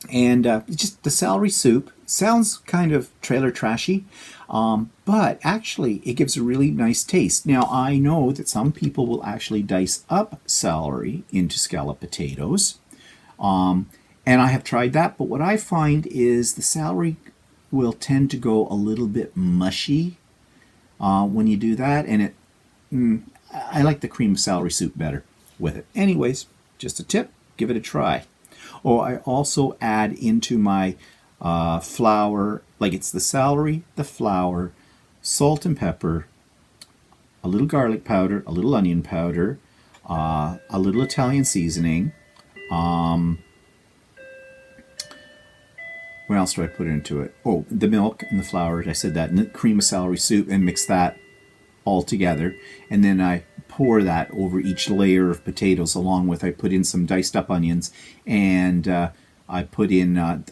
Just the celery soup sounds kind of trailer trashy, but actually it gives a really nice taste. Now, I know that some people will actually dice up celery into scalloped potatoes, and I have tried that, but what I find is the celery will tend to go a little bit mushy when you do that, and I like the cream of celery soup better with it. Anyways, just a tip, give it a try. I also add into my flour, like it's the celery, the flour, salt and pepper, a little garlic powder, a little onion powder, a little Italian seasoning. What else do I put into it? The milk and the flour, I said that, and the cream of celery soup, and mix that all together. And then I pour that over each layer of potatoes, along with I put in some diced up onions, and I put in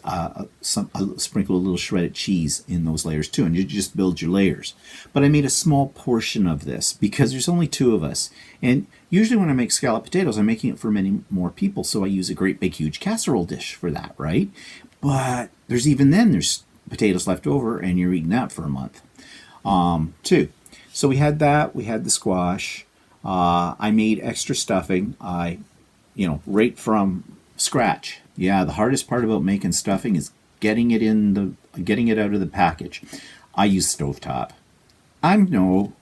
sprinkle a little shredded cheese in those layers too, and you just build your layers. But I made a small portion of this because there's only 2 of us, and usually when I make scalloped potatoes, I'm making it for many more people, so I use a great big huge casserole dish for that, right? But there's potatoes left over, and you're eating that for a month too. So we had that. We had the squash. I made extra stuffing. Right from scratch. Yeah, the hardest part about making stuffing is getting it out of the package. I use stovetop. I know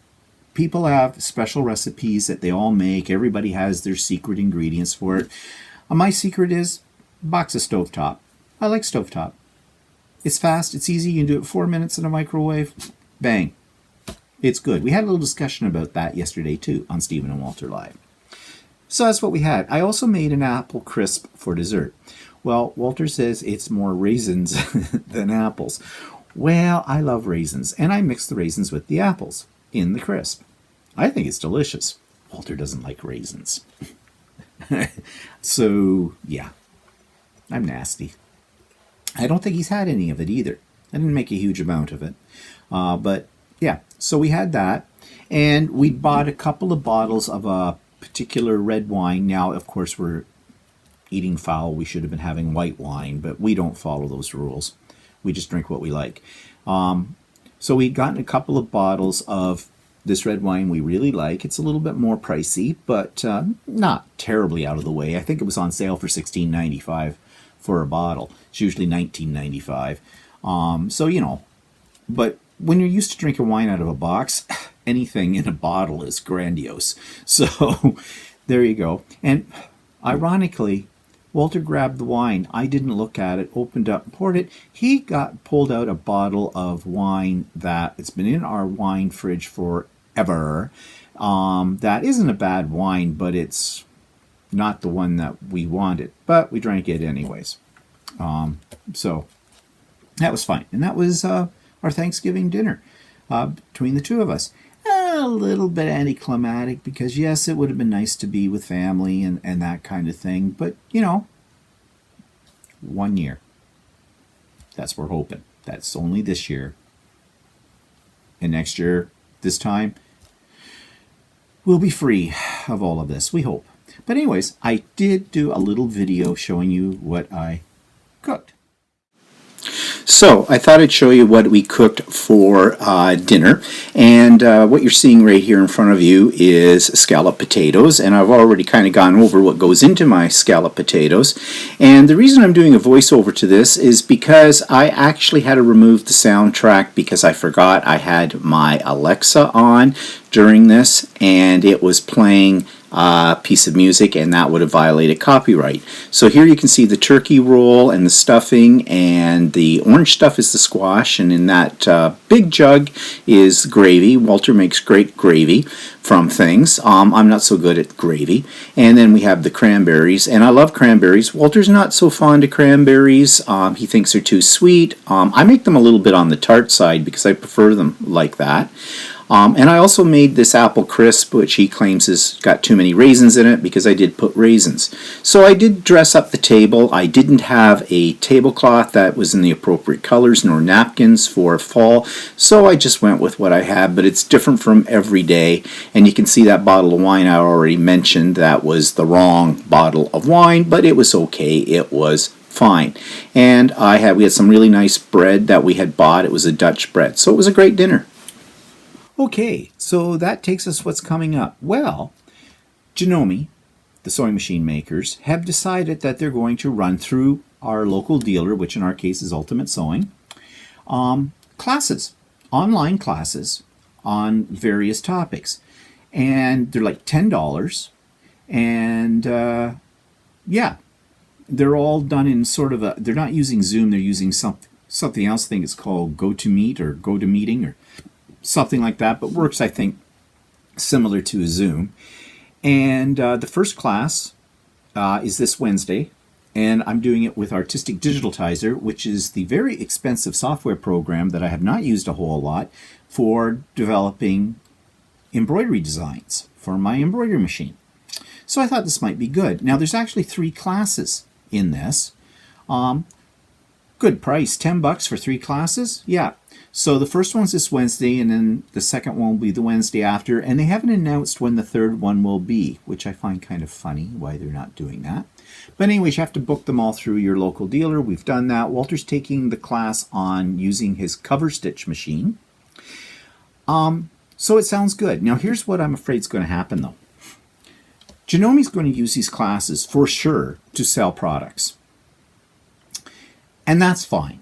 people have special recipes that they all make. Everybody has their secret ingredients for it. My secret is a box of stovetop. I like stovetop. It's fast. It's easy. You can do it 4 minutes in a microwave. Bang. It's good. We had a little discussion about that yesterday too on Stephen and Walter Live. So that's what we had. I also made an apple crisp for dessert. Well, Walter says it's more raisins than apples. Well, I love raisins, and I mix the raisins with the apples in the crisp. I think it's delicious. Walter doesn't like raisins. So, yeah, I'm nasty. I don't think he's had any of it either. I didn't make a huge amount of it. But, yeah, so we had that, and we bought a couple of bottles of a particular red wine. Now, of course, we're eating foul. We should have been having white wine, but we don't follow those rules. We just drink what we like. So we'd gotten a couple of bottles of this red wine we really like. It's a little bit more pricey, but not terribly out of the way. I think it was on sale for $16.95 for a bottle. It's usually $19.95. But when you're used to drinking wine out of a box, anything in a bottle is grandiose. So there you go. And ironically, Walter grabbed the wine. I didn't look at it, opened up, poured it. He pulled out a bottle of wine that it's been in our wine fridge forever. That isn't a bad wine, but it's not the one that we wanted. But we drank it anyways. So that was fine. And that was our Thanksgiving dinner between the two of us. A little bit anticlimactic because, yes, it would have been nice to be with family and that kind of thing. But, 1 year. That's what we're hoping. That's only this year. And next year, this time, we'll be free of all of this, we hope. But anyways, I did do a little video showing you what I cooked. So I thought I'd show you what we cooked for dinner, and what you're seeing right here in front of you is scalloped potatoes, and I've already kind of gone over what goes into my scalloped potatoes. And the reason I'm doing a voiceover to this is because I actually had to remove the soundtrack because I forgot I had my Alexa on during this, and it was playing piece of music, and that would have violated copyright. So here you can see the turkey roll and the stuffing, and the orange stuff is the squash, and in that big jug is gravy. Walter makes great gravy from things. I'm not so good at gravy. And then we have the cranberries, and I love cranberries. Walter's not so fond of cranberries. He thinks they're too sweet. I make them a little bit on the tart side because I prefer them like that. And I also made this apple crisp, which he claims has got too many raisins in it because I did put raisins. So I did dress up the table. I didn't have a tablecloth that was in the appropriate colors nor napkins for fall, so I just went with what I had, but it's different from every day. And you can see that bottle of wine I already mentioned. That was the wrong bottle of wine, but it was okay. It was fine. And we had some really nice bread that we had bought. It was a Dutch bread, so it was a great dinner. Okay, so that takes us what's coming up. Well, Janome, the sewing machine makers, have decided that they're going to run through our local dealer, which in our case is Ultimate Sewing, classes, online classes on various topics. And they're like $10. And yeah, they're all done in sort of they're not using Zoom, they're using something else. I think it's called GoToMeet or GoToMeeting or something like that, but works, I think, similar to a Zoom. And the first class is this Wednesday, and I'm doing it with Artistic Digitaltizer, which is the very expensive software program that I have not used a whole lot for developing embroidery designs for my embroidery machine. So I thought this might be good. Now, there's actually 3 classes in this. Good price, $10 for 3 classes? Yeah. So the first one's this Wednesday, and then the second one will be the Wednesday after, and they haven't announced when the third one will be, which I find kind of funny why they're not doing that. But anyways, you have to book them all through your local dealer. We've done that. Walter's taking the class on using his cover stitch machine. So it sounds good. Now here's what I'm afraid is going to happen though. Janome's going to use these classes for sure to sell products. And that's fine.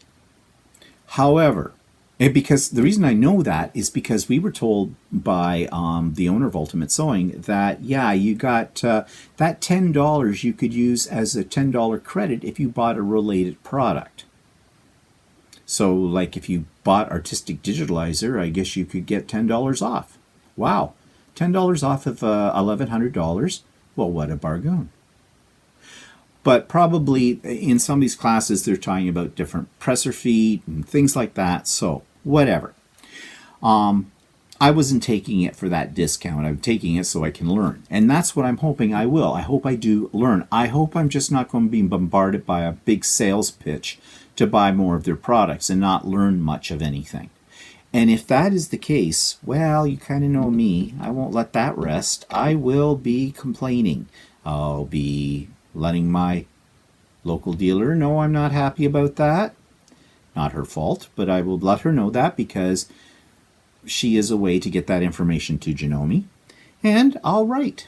However, because the reason I know that is because we were told by the owner of Ultimate Sewing that, yeah, you got that $10 you could use as a $10 credit if you bought a related product. So, like if you bought Artistic Digitalizer, I guess you could get $10 off. Wow, $10 off of $1,100. Well, what a bargain. But probably in some of these classes, they're talking about different presser feet and things like that. So whatever. I wasn't taking it for that discount. I'm taking it so I can learn. And that's what I'm hoping I will. I hope I do learn. I hope I'm just not going to be bombarded by a big sales pitch to buy more of their products and not learn much of anything. And if that is the case, well, you kind of know me. I won't let that rest. I will be complaining. I'll be letting my local dealer know I'm not happy about that. Not her fault, but I will let her know that because she is a way to get that information to Janome. And I'll write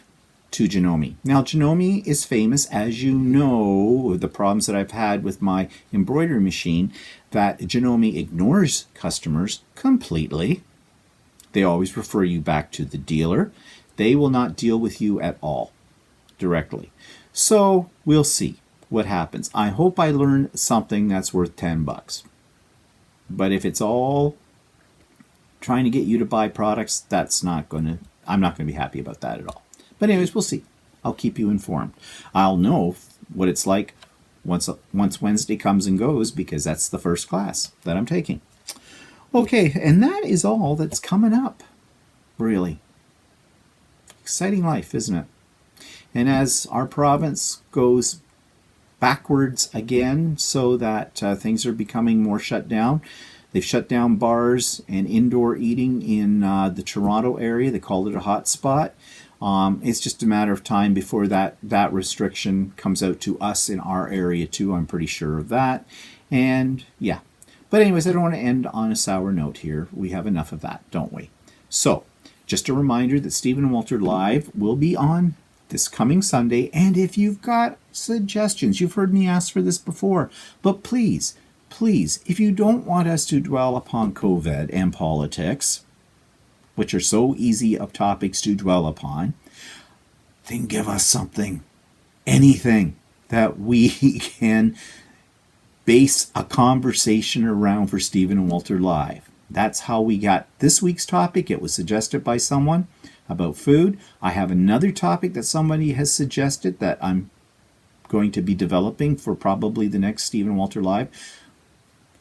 to Janome. Now, Janome is famous, as you know, the problems that I've had with my embroidery machine, that Janome ignores customers completely. They always refer you back to the dealer. They will not deal with you at all directly. So we'll see what happens. I hope I learn something that's worth $10. But if it's all trying to get you to buy products, I'm not going to be happy about that at all. But anyways, we'll see. I'll keep you informed. I'll know what it's like once Wednesday comes and goes because that's the first class that I'm taking. Okay, and that is all that's coming up. Really. Exciting life, isn't it? And as our province goes backwards again so that things are becoming more shut down, they've shut down bars and indoor eating in the Toronto area. They called it a hot spot. It's just a matter of time before that restriction comes out to us in our area too. I'm pretty sure of that. And yeah, But anyways, I don't want to end on a sour note here. We have enough of that, don't we? So, just a reminder that Stephen and Walter Live will be on this coming Sunday. And if you've got suggestions, you've heard me ask for this before, but please, if you don't want us to dwell upon COVID and politics, which are so easy of topics to dwell upon, then give us something, anything that we can base a conversation around for Stephen and Walter Live. That's how we got this week's topic. It was suggested by someone about food. I have another topic that somebody has suggested that I'm going to be developing for probably the next Stephen and Walter Live.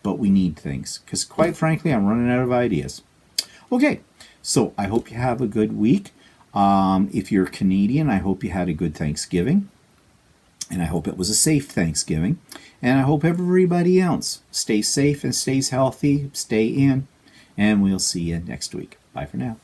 But we need things, because quite frankly, I'm running out of ideas. Okay, so I hope you have a good week. If you're Canadian, I hope you had a good Thanksgiving. And I hope it was a safe Thanksgiving. And I hope everybody else stays safe and stays healthy. Stay in. And we'll see you next week. Bye for now.